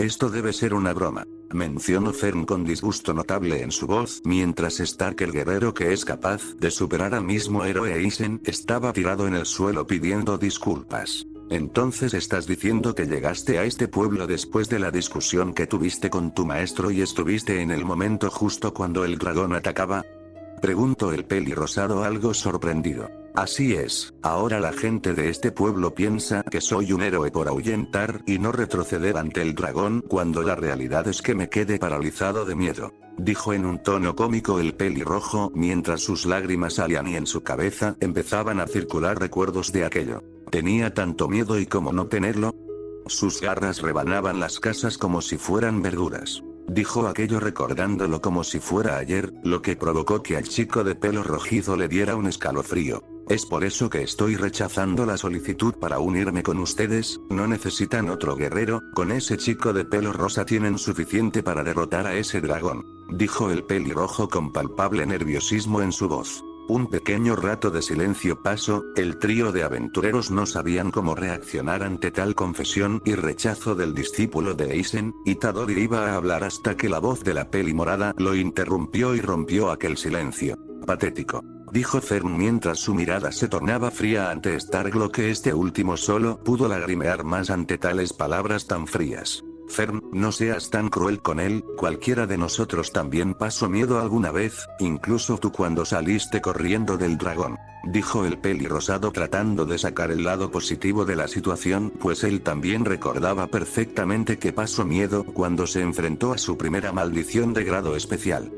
Esto debe ser una broma. Mencionó Fern con disgusto notable en su voz, mientras Stark, el guerrero que es capaz de superar al mismo héroe Aizen, estaba tirado en el suelo pidiendo disculpas. Entonces estás diciendo que llegaste a este pueblo después de la discusión que tuviste con tu maestro y estuviste en el momento justo cuando el dragón atacaba. Preguntó el pelirrosado algo sorprendido. Así es, ahora la gente de este pueblo piensa que soy un héroe por ahuyentar y no retroceder ante el dragón cuando la realidad es que me quedé paralizado de miedo. Dijo en un tono cómico el pelirrojo mientras sus lágrimas salían y en su cabeza empezaban a circular recuerdos de aquello. Tenía tanto miedo y cómo no tenerlo. Sus garras rebanaban las casas como si fueran verduras. Dijo aquello recordándolo como si fuera ayer, lo que provocó que al chico de pelo rojizo le diera un escalofrío. Es por eso que estoy rechazando la solicitud para unirme con ustedes, no necesitan otro guerrero, con ese chico de pelo rosa tienen suficiente para derrotar a ese dragón. Dijo el pelirrojo con palpable nerviosismo en su voz. Un pequeño rato de silencio pasó, el trío de aventureros no sabían cómo reaccionar ante tal confesión y rechazo del discípulo de Aizen, Itadori iba a hablar hasta que la voz de la peli morada lo interrumpió y rompió aquel silencio. Patético. Dijo Fern mientras su mirada se tornaba fría ante Stark, lo que este último solo pudo lagrimear más ante tales palabras tan frías. Fern, no seas tan cruel con él, cualquiera de nosotros también pasó miedo alguna vez, incluso tú cuando saliste corriendo del dragón. Dijo el pelirrosado tratando de sacar el lado positivo de la situación, pues él también recordaba perfectamente que pasó miedo cuando se enfrentó a su primera maldición de grado especial.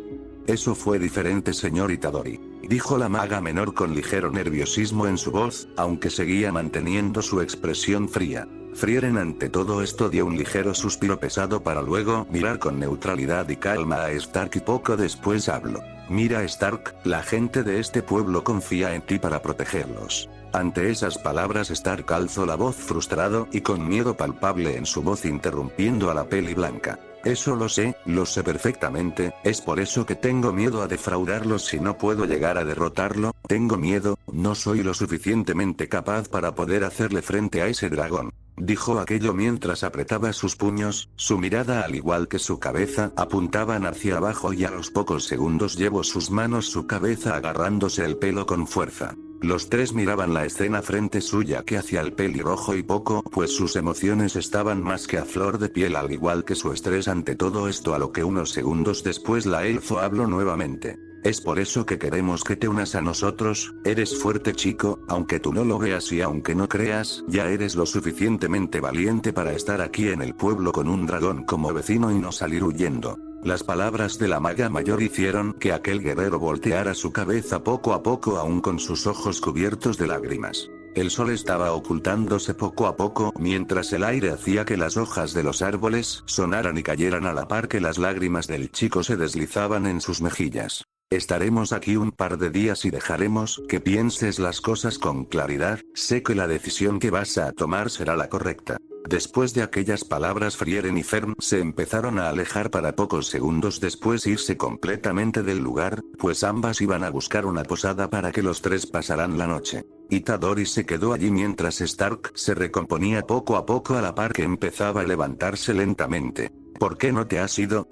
Eso fue diferente, señor Itadori. Dijo la maga menor con ligero nerviosismo en su voz, aunque seguía manteniendo su expresión fría. Frieren ante todo esto dio un ligero suspiro pesado para luego mirar con neutralidad y calma a Stark y poco después habló. Mira Stark, la gente de este pueblo confía en ti para protegerlos. Ante esas palabras Stark alzó la voz frustrado y con miedo palpable en su voz interrumpiendo a la peli blanca. Eso lo sé perfectamente, es por eso que tengo miedo a defraudarlos si no puedo llegar a derrotarlo, tengo miedo, no soy lo suficientemente capaz para poder hacerle frente a ese dragón. Dijo aquello mientras apretaba sus puños, su mirada al igual que su cabeza apuntaban hacia abajo y a los pocos segundos llevó sus manos su cabeza agarrándose el pelo con fuerza. Los tres miraban la escena frente suya que hacia el pelirrojo y poco, pues sus emociones estaban más que a flor de piel al igual que su estrés ante todo esto, a lo que unos segundos después la elfo habló nuevamente. Es por eso que queremos que te unas a nosotros, eres fuerte chico, aunque tú no lo veas y aunque no creas, ya eres lo suficientemente valiente para estar aquí en el pueblo con un dragón como vecino y no salir huyendo. Las palabras de la maga mayor hicieron que aquel guerrero volteara su cabeza poco a poco aún con sus ojos cubiertos de lágrimas. El sol estaba ocultándose poco a poco mientras el aire hacía que las hojas de los árboles sonaran y cayeran a la par que las lágrimas del chico se deslizaban en sus mejillas. Estaremos aquí un par de días y dejaremos que pienses las cosas con claridad, sé que la decisión que vas a tomar será la correcta. Después de aquellas palabras Frieren y Fern se empezaron a alejar para pocos segundos después irse completamente del lugar, pues ambas iban a buscar una posada para que los tres pasaran la noche. Itadori se quedó allí mientras Stark se recomponía poco a poco a la par que empezaba a levantarse lentamente. ¿Por qué no te has ido?,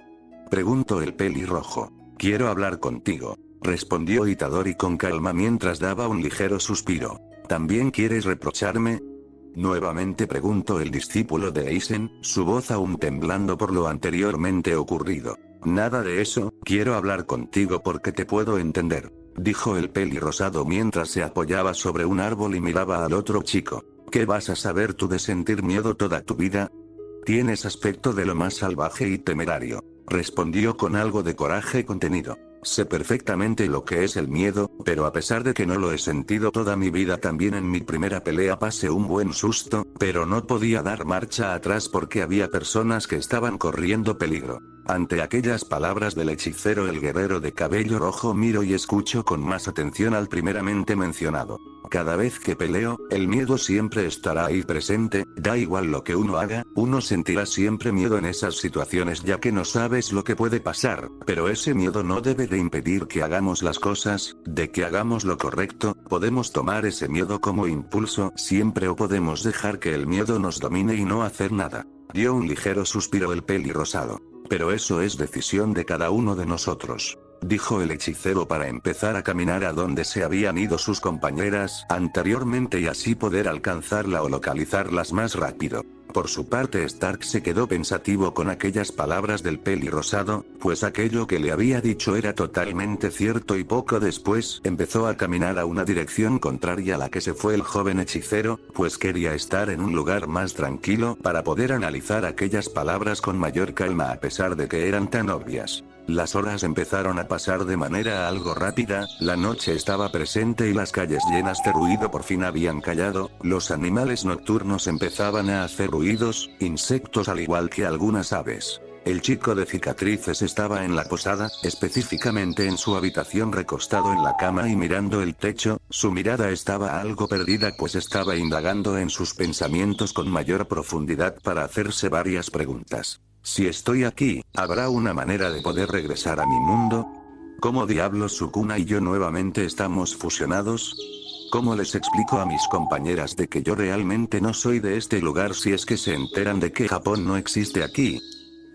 preguntó el pelirrojo. Quiero hablar contigo, respondió Itadori con calma mientras daba un ligero suspiro. ¿También quieres reprocharme?, nuevamente preguntó el discípulo de Aizen, su voz aún temblando por lo anteriormente ocurrido. Nada de eso, quiero hablar contigo porque te puedo entender, dijo el pelirrosado mientras se apoyaba sobre un árbol y miraba al otro chico. ¿Qué vas a saber tú de sentir miedo toda tu vida? Tienes aspecto de lo más salvaje y temerario, respondió con algo de coraje contenido. Sé perfectamente lo que es el miedo, pero a pesar de que no lo he sentido toda mi vida, también en mi primera pelea pasé un buen susto, pero no podía dar marcha atrás porque había personas que estaban corriendo peligro. Ante aquellas palabras del hechicero, el guerrero de cabello rojo miro y escucho con más atención al primeramente mencionado. Cada vez que peleo, el miedo siempre estará ahí presente, da igual lo que uno haga, uno sentirá siempre miedo en esas situaciones ya que no sabes lo que puede pasar, pero ese miedo no debe de impedir que hagamos las cosas, de que hagamos lo correcto, podemos tomar ese miedo como impulso siempre o podemos dejar que el miedo nos domine y no hacer nada. Dio un ligero suspiro el pelirrosado. Pero eso es decisión de cada uno de nosotros, dijo el hechicero para empezar a caminar a donde se habían ido sus compañeras anteriormente y así poder alcanzarla o localizarlas más rápido. Por su parte Stark se quedó pensativo con aquellas palabras del pelirrosado, pues aquello que le había dicho era totalmente cierto y poco después empezó a caminar a una dirección contraria a la que se fue el joven hechicero, pues quería estar en un lugar más tranquilo para poder analizar aquellas palabras con mayor calma a pesar de que eran tan obvias. Las horas empezaron a pasar de manera algo rápida, la noche estaba presente y las calles llenas de ruido por fin habían callado, los animales nocturnos empezaban a hacer ruidos, insectos al igual que algunas aves. El chico de cicatrices estaba en la posada, específicamente en su habitación recostado en la cama y mirando el techo, su mirada estaba algo perdida pues estaba indagando en sus pensamientos con mayor profundidad para hacerse varias preguntas. Si estoy aquí, ¿habrá una manera de poder regresar a mi mundo? ¿Cómo diablos Sukuna y yo nuevamente estamos fusionados? ¿Cómo les explico a mis compañeras de que yo realmente no soy de este lugar si es que se enteran de que Japón no existe aquí?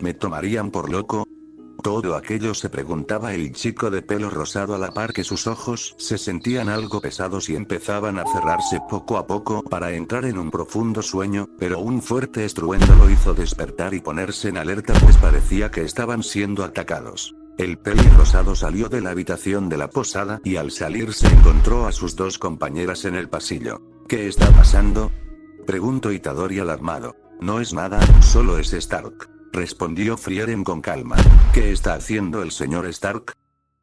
¿Me tomarían por loco? Todo aquello se preguntaba el chico de pelo rosado a la par que sus ojos se sentían algo pesados y empezaban a cerrarse poco a poco para entrar en un profundo sueño, pero un fuerte estruendo lo hizo despertar y ponerse en alerta pues parecía que estaban siendo atacados. El pelirrosado salió de la habitación de la posada y al salir se encontró a sus dos compañeras en el pasillo. ¿Qué está pasando?, preguntó Itadori alarmado. No es nada, solo es Stark, respondió Frieren con calma. ¿Qué está haciendo el señor Stark?,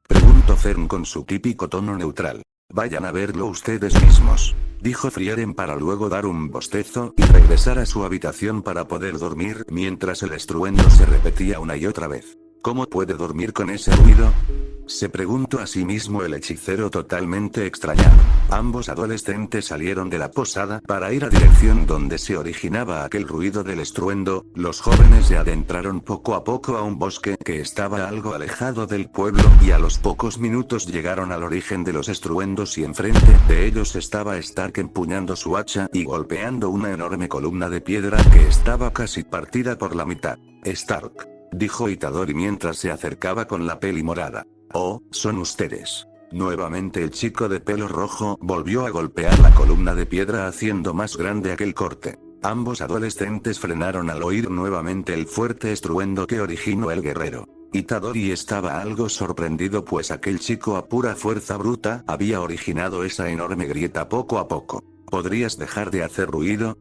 preguntó Fern con su típico tono neutral. Vayan a verlo ustedes mismos, dijo Frieren para luego dar un bostezo y regresar a su habitación para poder dormir mientras el estruendo se repetía una y otra vez. ¿Cómo puede dormir con ese ruido?, se preguntó a sí mismo el hechicero totalmente extrañado. Ambos adolescentes salieron de la posada para ir a dirección donde se originaba aquel ruido del estruendo. Los jóvenes se adentraron poco a poco a un bosque que estaba algo alejado del pueblo y a los pocos minutos llegaron al origen de los estruendos y enfrente de ellos estaba Stark empuñando su hacha y golpeando una enorme columna de piedra que estaba casi partida por la mitad. Stark, dijo Itadori mientras se acercaba con la peli morada. Oh, son ustedes. Nuevamente el chico de pelo rojo volvió a golpear la columna de piedra haciendo más grande aquel corte. Ambos adolescentes frenaron al oír nuevamente el fuerte estruendo que originó el guerrero. Itadori estaba algo sorprendido pues aquel chico a pura fuerza bruta había originado esa enorme grieta poco a poco. ¿Podrías dejar de hacer ruido?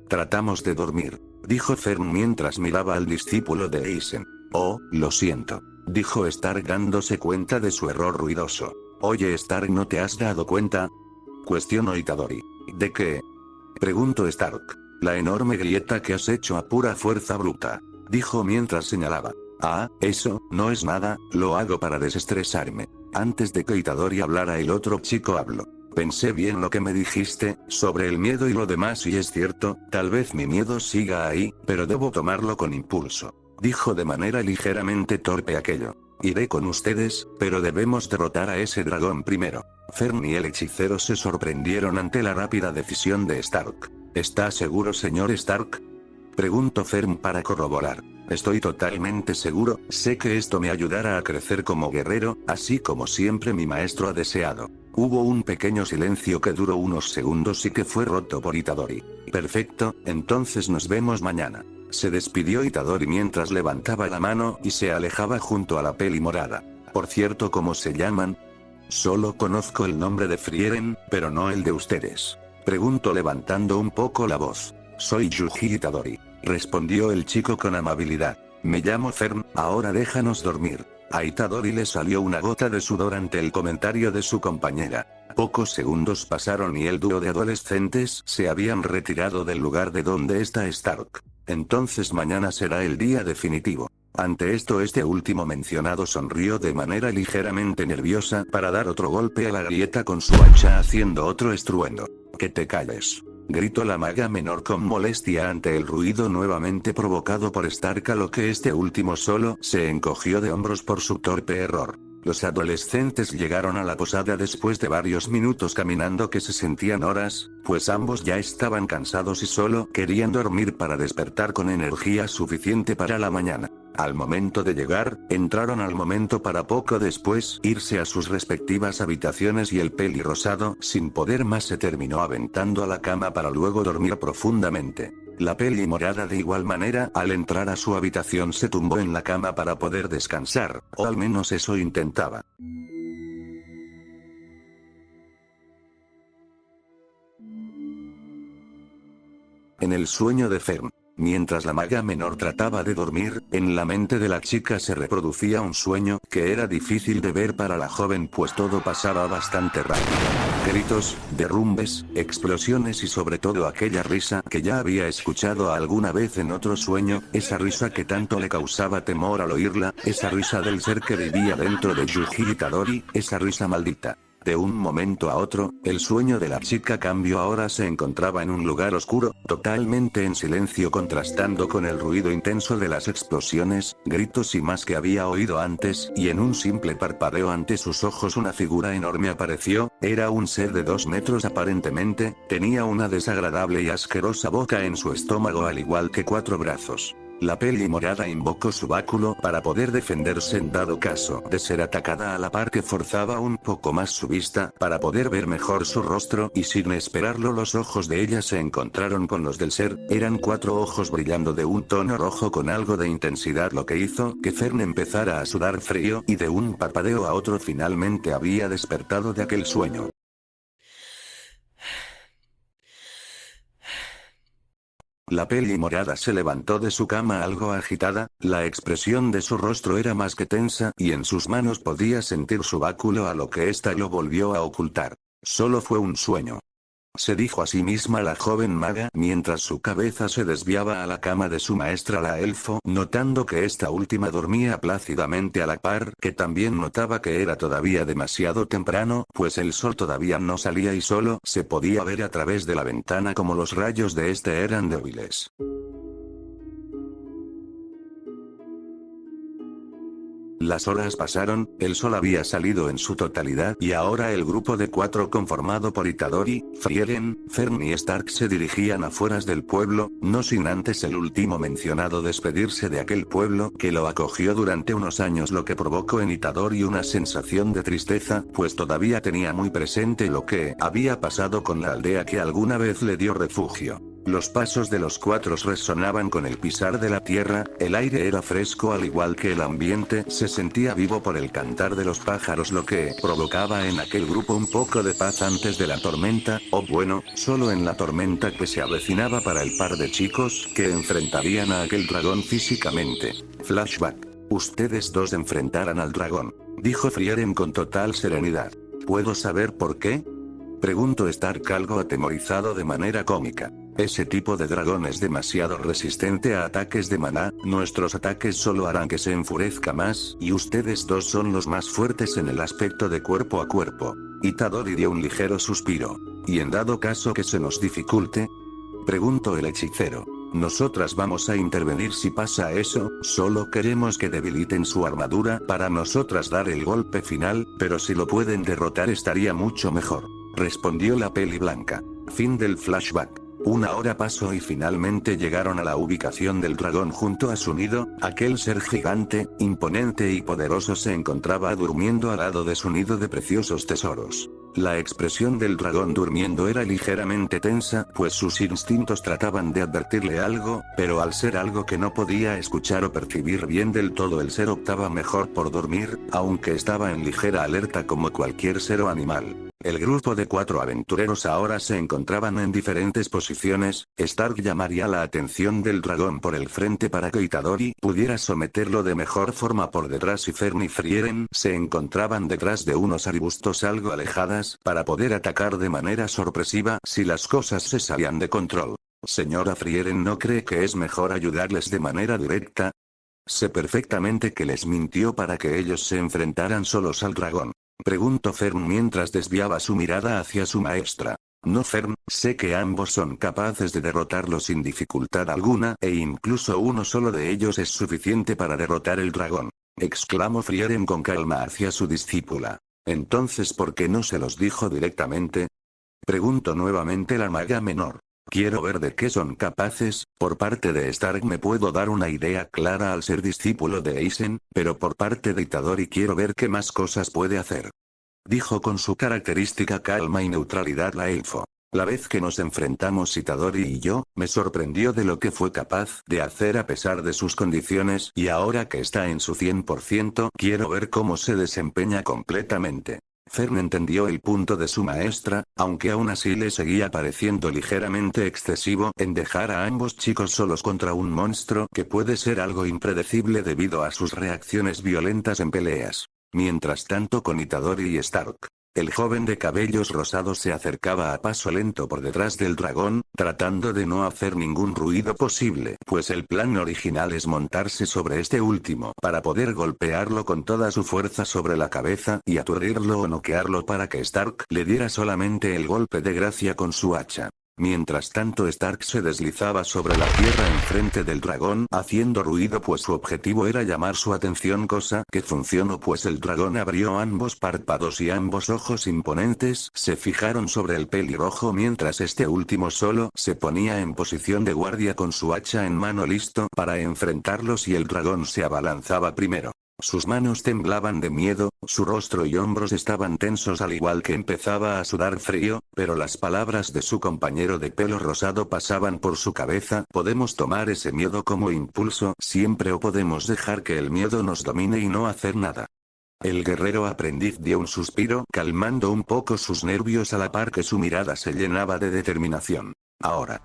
Tratamos de dormir, dijo Fern mientras miraba al discípulo de Eisen. Oh, lo siento, dijo Stark dándose cuenta de su error ruidoso. Oye Stark, ¿no te has dado cuenta?, cuestionó Itadori. ¿De qué?, preguntó Stark. La enorme grieta que has hecho a pura fuerza bruta, dijo mientras señalaba. Ah, eso, no es nada, lo hago para desestresarme. Antes de que Itadori hablara el otro chico habló. Pensé bien lo que me dijiste, sobre el miedo y lo demás y es cierto, tal vez mi miedo siga ahí, pero debo tomarlo con impulso. Dijo de manera ligeramente torpe aquello. Iré con ustedes, pero debemos derrotar a ese dragón primero. Fern y el hechicero se sorprendieron ante la rápida decisión de Stark. ¿Está seguro, señor Stark?, preguntó Fern para corroborar. Estoy totalmente seguro, sé que esto me ayudará a crecer como guerrero, así como siempre mi maestro ha deseado. Hubo un pequeño silencio que duró unos segundos y que fue roto por Itadori. Perfecto, entonces nos vemos mañana. Se despidió Itadori mientras levantaba la mano y se alejaba junto a la peli morada. Por cierto, ¿cómo se llaman? Solo conozco el nombre de Frieren, pero no el de ustedes, preguntó levantando un poco la voz. Soy Yuji Itadori, respondió el chico con amabilidad. Me llamo Fern, ahora déjanos dormir. A Itadori le salió una gota de sudor ante el comentario de su compañera. Pocos segundos pasaron y el dúo de adolescentes se habían retirado del lugar de donde está Stark. Entonces mañana será el día definitivo. Ante esto este último mencionado sonrió de manera ligeramente nerviosa para dar otro golpe a la grieta con su hacha haciendo otro estruendo. Que te calles, gritó la maga menor con molestia ante el ruido nuevamente provocado por Stark, a lo que este último solo se encogió de hombros por su torpe error. Los adolescentes llegaron a la posada después de varios minutos caminando que se sentían horas, pues ambos ya estaban cansados y solo querían dormir para despertar con energía suficiente para la mañana. Al momento de llegar, entraron al momento para poco después irse a sus respectivas habitaciones y el peli rosado, sin poder más, se terminó aventando a la cama para luego dormir profundamente. La peli morada de igual manera, al entrar a su habitación se tumbó en la cama para poder descansar, o al menos eso intentaba. En el sueño de Fern. Mientras la maga menor trataba de dormir, en la mente de la chica se reproducía un sueño, que era difícil de ver para la joven pues todo pasaba bastante rápido. Gritos, derrumbes, explosiones y sobre todo aquella risa que ya había escuchado alguna vez en otro sueño, esa risa que tanto le causaba temor al oírla, esa risa del ser que vivía dentro de Yuji Itadori, esa risa maldita. De un momento a otro, el sueño de la chica cambió. Ahora se encontraba en un lugar oscuro, totalmente en silencio, contrastando con el ruido intenso de las explosiones, gritos y más que había oído antes, y en un simple parpadeo ante sus ojos una figura enorme apareció. Era un ser de 2 metros aparentemente, tenía una desagradable y asquerosa boca en su estómago al igual que 4 brazos. La peli morada invocó su báculo para poder defenderse en dado caso de ser atacada, a la par que forzaba un poco más su vista para poder ver mejor su rostro, y sin esperarlo los ojos de ella se encontraron con los del ser. Eran 4 ojos brillando de un tono rojo con algo de intensidad, lo que hizo que Fern empezara a sudar frío y de un parpadeo a otro finalmente había despertado de aquel sueño. La peli morada se levantó de su cama algo agitada, la expresión de su rostro era más que tensa y en sus manos podía sentir su báculo, a lo que ésta lo volvió a ocultar. Solo fue un sueño, se dijo a sí misma la joven maga mientras su cabeza se desviaba a la cama de su maestra la elfo, notando que esta última dormía plácidamente a la par que también notaba que era todavía demasiado temprano, pues el sol todavía no salía y solo se podía ver a través de la ventana como los rayos de este eran débiles. Las horas pasaron, el sol había salido en su totalidad y ahora el grupo de 4 conformado por Itadori, Frieren, Fern y Stark se dirigían afueras del pueblo, no sin antes el último mencionado despedirse de aquel pueblo que lo acogió durante unos años, lo que provocó en Itadori una sensación de tristeza, pues todavía tenía muy presente lo que había pasado con la aldea que alguna vez le dio refugio. Los pasos de los 4 resonaban con el pisar de la tierra, el aire era fresco al igual que el ambiente se sentía vivo por el cantar de los pájaros, lo que provocaba en aquel grupo un poco de paz antes de la tormenta, o bueno, solo en la tormenta que se avecinaba para el par de chicos que enfrentarían a aquel dragón físicamente. Flashback. Ustedes 2 enfrentarán al dragón, dijo Frieren con total serenidad. ¿Puedo saber por qué?, preguntó Stark algo atemorizado de manera cómica. Ese tipo de dragón es demasiado resistente a ataques de maná, nuestros ataques solo harán que se enfurezca más, y ustedes 2 son los más fuertes en el aspecto de cuerpo a cuerpo. Itadori dio un ligero suspiro. ¿Y en dado caso que se nos dificulte?, preguntó el hechicero. Nosotras vamos a intervenir si pasa eso, solo queremos que debiliten su armadura para nosotras dar el golpe final, pero si lo pueden derrotar estaría mucho mejor, respondió la peli blanca. Fin del flashback. Una hora pasó y finalmente llegaron a la ubicación del dragón junto a su nido. Aquel ser gigante, imponente y poderoso se encontraba durmiendo al lado de su nido de preciosos tesoros. La expresión del dragón durmiendo era ligeramente tensa, pues sus instintos trataban de advertirle algo, pero al ser algo que no podía escuchar o percibir bien del todo, el ser optaba mejor por dormir, aunque estaba en ligera alerta como cualquier ser o animal. El grupo de 4 aventureros ahora se encontraban en diferentes posiciones. Stark llamaría la atención del dragón por el frente para que Itadori pudiera someterlo de mejor forma por detrás, y Fern y Frieren se encontraban detrás de unos arbustos algo alejadas para poder atacar de manera sorpresiva si las cosas se salían de control. Señora Frieren, ¿no cree que es mejor ayudarles de manera directa? Sé perfectamente que les mintió para que ellos se enfrentaran solos al dragón, preguntó Fern mientras desviaba su mirada hacia su maestra. No, Fern, sé que ambos son capaces de derrotarlo sin dificultad alguna, e incluso uno solo de ellos es suficiente para derrotar el dragón. exclamó Frieren con calma hacia su discípula. Entonces, ¿por qué no se los dijo directamente? Preguntó nuevamente la maga menor. Quiero ver de qué son capaces. Por parte de Stark me puedo dar una idea clara al ser discípulo de Aizen, pero por parte de Itadori quiero ver qué más cosas puede hacer. Dijo con su característica calma y neutralidad la elfo. La vez que nos enfrentamos Itadori y yo, me sorprendió de lo que fue capaz de hacer a pesar de sus condiciones y ahora que está en su 100%, quiero ver cómo se desempeña completamente. Fern entendió el punto de su maestra, aunque aún así le seguía pareciendo ligeramente excesivo en dejar a ambos chicos solos contra un monstruo que puede ser algo impredecible debido a sus reacciones violentas en peleas. Mientras tanto con Itadori y Stark. El joven de cabellos rosados se acercaba a paso lento por detrás del dragón, tratando de no hacer ningún ruido posible, pues el plan original es montarse sobre este último para poder golpearlo con toda su fuerza sobre la cabeza y aturdirlo o noquearlo para que Stark le diera solamente el golpe de gracia con su hacha. Mientras tanto Stark se deslizaba sobre la tierra enfrente del dragón haciendo ruido pues su objetivo era llamar su atención, cosa que funcionó pues el dragón abrió ambos párpados y ambos ojos imponentes se fijaron sobre el pelirrojo mientras este último solo se ponía en posición de guardia con su hacha en mano listo para enfrentarlo si el dragón se abalanzaba primero. Sus manos temblaban de miedo, su rostro y hombros estaban tensos al igual que empezaba a sudar frío, pero las palabras de su compañero de pelo rosado pasaban por su cabeza. Podemos tomar ese miedo como impulso siempre o podemos dejar que el miedo nos domine y no hacer nada. El guerrero aprendiz dio un suspiro calmando un poco sus nervios a la par que su mirada se llenaba de determinación. Ahora.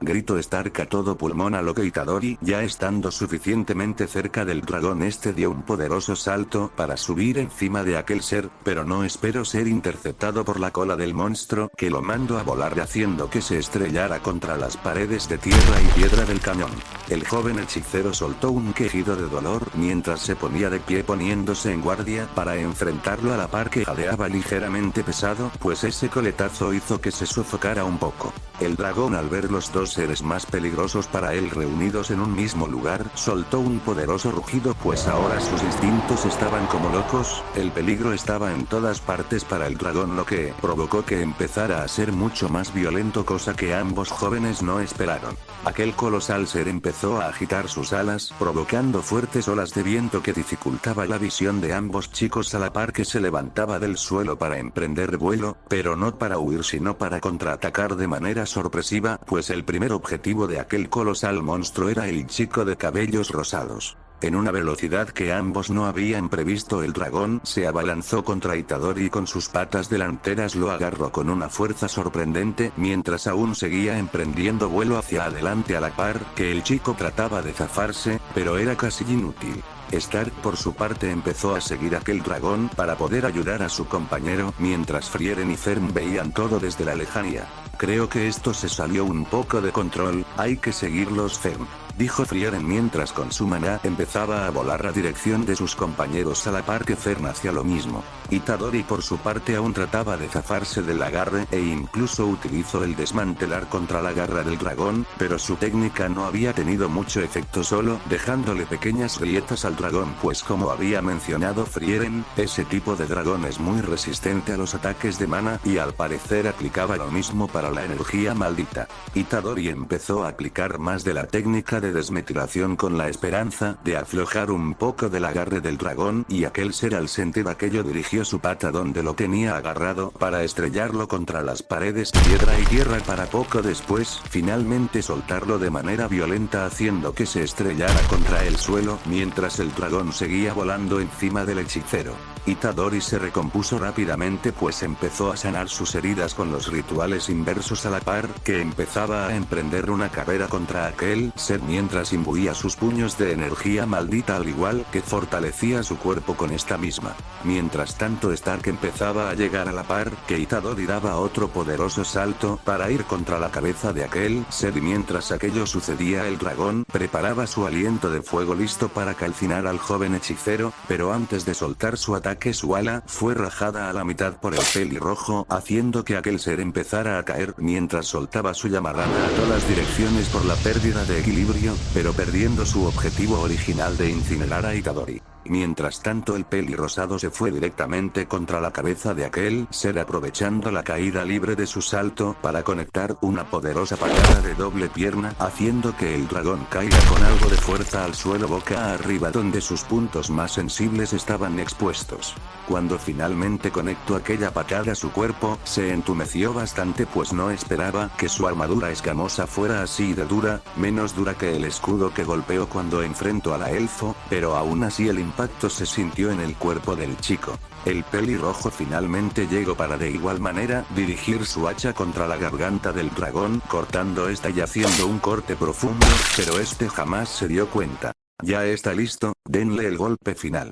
Gritó Stark a todo pulmón a lo que Itadori, ya estando suficientemente cerca del dragón dio un poderoso salto para subir encima de aquel ser, pero no espero ser interceptado por la cola del monstruo que lo mandó a volar haciendo que se estrellara contra las paredes de tierra y piedra del cañón. El joven hechicero soltó un quejido de dolor mientras se ponía de pie poniéndose en guardia para enfrentarlo a la par que jadeaba ligeramente pesado, pues ese coletazo hizo que se sofocara un poco. El dragón al ver los dos seres más peligrosos para él reunidos en un mismo lugar, soltó un poderoso rugido pues ahora sus instintos estaban como locos, el peligro estaba en todas partes para el dragón lo que provocó que empezara a ser mucho más violento cosa que ambos jóvenes no esperaron. Aquel colosal ser empezó a agitar sus alas, provocando fuertes olas de viento que dificultaba la visión de ambos chicos a la par que se levantaba del suelo para emprender vuelo, pero no para huir sino para contraatacar de manera sorpresiva, pues el primer objetivo de aquel colosal monstruo era el chico de cabellos rosados. En una velocidad que ambos no habían previsto el dragón se abalanzó contra Itadori y con sus patas delanteras lo agarró con una fuerza sorprendente mientras aún seguía emprendiendo vuelo hacia adelante a la par que el chico trataba de zafarse, pero era casi inútil. Stark por su parte empezó a seguir aquel dragón para poder ayudar a su compañero mientras Frieren y Fern veían todo desde la lejanía. Creo que esto se salió un poco de control, hay que seguirlos Fern. Dijo Frieren mientras con su maná empezaba a volar a dirección de sus compañeros a la par que Fern hacía lo mismo. Itadori por su parte aún trataba de zafarse del agarre e incluso utilizó el desmantelar contra la garra del dragón, pero su técnica no había tenido mucho efecto solo dejándole pequeñas grietas al dragón pues como había mencionado Frieren, ese tipo de dragón es muy resistente a los ataques de mana y al parecer aplicaba lo mismo para la energía maldita. Itadori empezó a aplicar más de la técnica de desmetilación con la esperanza de aflojar un poco del agarre del dragón y aquel ser al sentir aquello dirigió su pata donde lo tenía agarrado para estrellarlo contra las paredes de piedra y tierra para poco después finalmente soltarlo de manera violenta haciendo que se estrellara contra el suelo mientras el dragón seguía volando encima del hechicero. Itadori se recompuso rápidamente pues empezó a sanar sus heridas con los rituales inversos a la par que empezaba a emprender una carrera contra aquel ser mientras imbuía sus puños de energía maldita al igual que fortalecía su cuerpo con esta misma. Mientras tanto Stark empezaba a llegar a la par que Itadori daba otro poderoso salto para ir contra la cabeza de aquel ser y mientras aquello sucedía el dragón preparaba su aliento de fuego listo para calcinar al joven hechicero, pero antes de soltar su ataque su ala fue rajada a la mitad por el pelirrojo haciendo que aquel ser empezara a caer mientras soltaba su llamarada a todas direcciones por la pérdida de equilibrio, pero perdiendo su objetivo original de incinerar a Itadori. Mientras tanto el pelirrosado se fue directamente contra la cabeza de aquel ser aprovechando la caída libre de su salto para conectar una poderosa patada de doble pierna haciendo que el dragón caiga con algo de fuerza al suelo boca arriba donde sus puntos más sensibles estaban expuestos. Cuando finalmente conectó aquella patada su cuerpo se entumeció bastante pues no esperaba que su armadura escamosa fuera así de dura, menos dura que el escudo que golpeó cuando enfrentó a la elfo, pero aún así el impacto se sintió en el cuerpo del chico. El pelirrojo finalmente llegó para de igual manera dirigir su hacha contra la garganta del dragón cortando esta y haciendo un corte profundo, pero este jamás se dio cuenta. Ya está listo, denle el golpe final.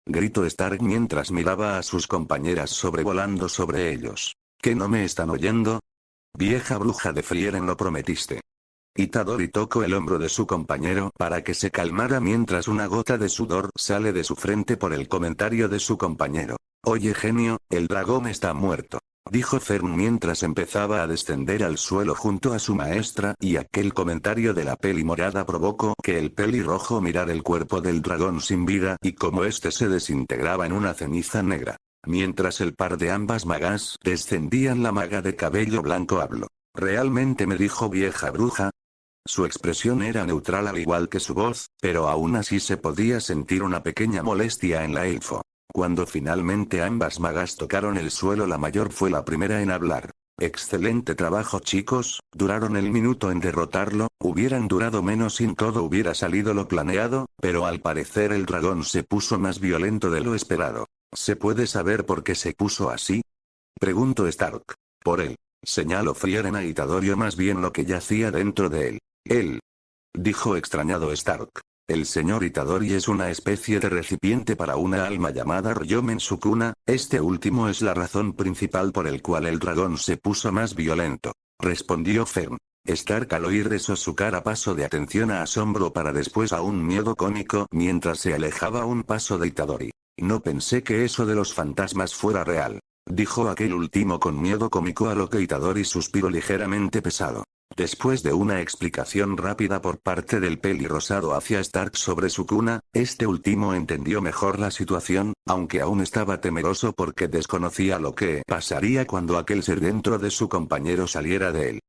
Gritó Stark mientras miraba a sus compañeras sobrevolando sobre ellos. ¿Que no me están oyendo? Vieja bruja de Frieren, lo prometiste. Itadori tocó el hombro de su compañero para que se calmara mientras una gota de sudor sale de su frente por el comentario de su compañero. Oye genio, el dragón está muerto, dijo Fern mientras empezaba a descender al suelo junto a su maestra y aquel comentario de la peli morada provocó que el pelirrojo mirara el cuerpo del dragón sin vida y como este se desintegraba en una ceniza negra. Mientras el par de ambas magas descendían la maga de cabello blanco habló. ¿Realmente me dijo vieja bruja? Su expresión era neutral al igual que su voz, pero aún así se podía sentir una pequeña molestia en la elfo. Cuando finalmente ambas magas tocaron el suelo la mayor fue la primera en hablar. Excelente trabajo chicos, duraron el minuto en derrotarlo, hubieran durado menos si todo hubiera salido lo planeado, pero al parecer el dragón se puso más violento de lo esperado. ¿Se puede saber por qué se puso así? Preguntó Stark. Por él. Señaló Frieren a Itadori, más bien lo que yacía dentro de él. Él. Dijo extrañado Stark. El señor Itadori es una especie de recipiente para una alma llamada Ryomen Sukuna, este último es la razón principal por el cual el dragón se puso más violento. Respondió Fern. Stark al oír eso su cara pasó de atención a asombro para después a un miedo cómico mientras se alejaba un paso de Itadori. No pensé que eso de los fantasmas fuera real. Dijo aquel último con miedo cómico a lo que Itadori suspiró ligeramente pesado. Después de una explicación rápida por parte del pelirrosado hacia Stark sobre su cuna, este último entendió mejor la situación, aunque aún estaba temeroso porque desconocía lo que pasaría cuando aquel ser dentro de su compañero saliera de él.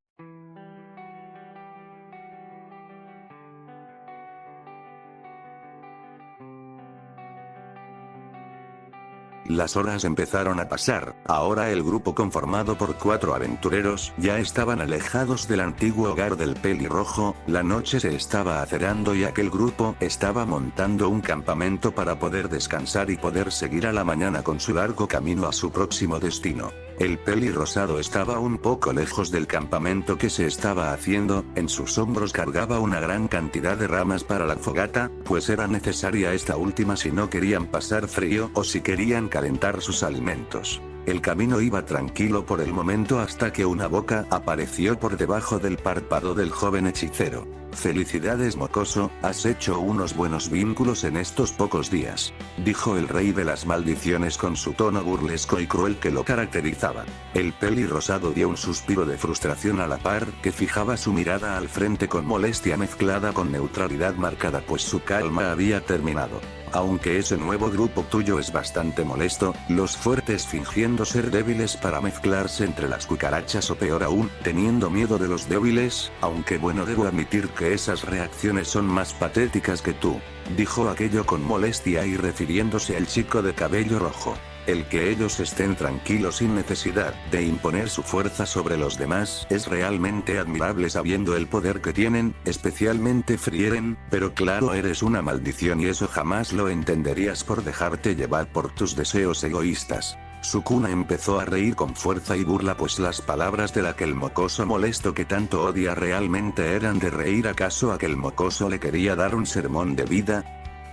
Las horas empezaron a pasar, ahora el grupo conformado por 4 aventureros ya estaban alejados del antiguo hogar del pelirrojo, la noche se estaba acerando y aquel grupo estaba montando un campamento para poder descansar y poder seguir a la mañana con su largo camino a su próximo destino. El pelirrosado estaba un poco lejos del campamento que se estaba haciendo, en sus hombros cargaba una gran cantidad de ramas para la fogata, pues era necesaria esta última si no querían pasar frío o si querían calentar sus alimentos. El camino iba tranquilo por el momento hasta que una boca apareció por debajo del párpado del joven hechicero. Felicidades mocoso, has hecho unos buenos vínculos en estos pocos días, dijo el rey de las maldiciones con su tono burlesco y cruel que lo caracterizaba. El pelirrosado dio un suspiro de frustración a la par que fijaba su mirada al frente con molestia mezclada con neutralidad marcada pues su calma había terminado. Aunque ese nuevo grupo tuyo es bastante molesto, los fuertes fingiendo ser débiles para mezclarse entre las cucarachas o peor aún, teniendo miedo de los débiles, aunque bueno debo admitir que esas reacciones son más patéticas que tú, dijo aquello con molestia y refiriéndose al chico de cabello rojo. El que ellos estén tranquilos sin necesidad de imponer su fuerza sobre los demás es realmente admirable sabiendo el poder que tienen, especialmente Frieren, pero claro eres una maldición y eso jamás lo entenderías por dejarte llevar por tus deseos egoístas. Sukuna empezó a reír con fuerza y burla pues las palabras de aquel mocoso molesto que tanto odia realmente eran de reír. ¿Acaso aquel mocoso le quería dar un sermón de vida?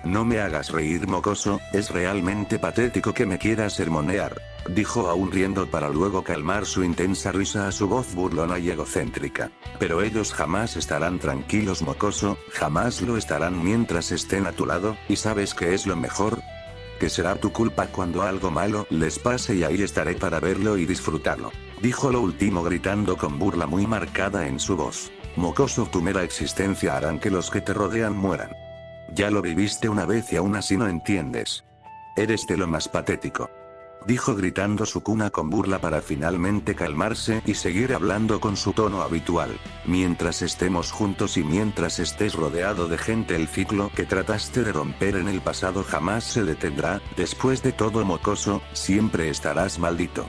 No me hagas reír mocoso, es realmente patético que me quieras sermonear, dijo aún riendo para luego calmar su intensa risa a su voz burlona y egocéntrica. Pero ellos jamás estarán tranquilos mocoso, jamás lo estarán mientras estén a tu lado, ¿y sabes qué es lo mejor? Que será tu culpa cuando algo malo les pase y ahí estaré para verlo y disfrutarlo, dijo lo último gritando con burla muy marcada en su voz. Mocoso, tu mera existencia harán que los que te rodean mueran. Ya lo viviste una vez y aún así no entiendes. Eres de lo más patético. Dijo gritando Sukuna con burla para finalmente calmarse y seguir hablando con su tono habitual. Mientras estemos juntos y mientras estés rodeado de gente, el ciclo que trataste de romper en el pasado jamás se detendrá. Después de todo, mocoso, siempre estarás maldito.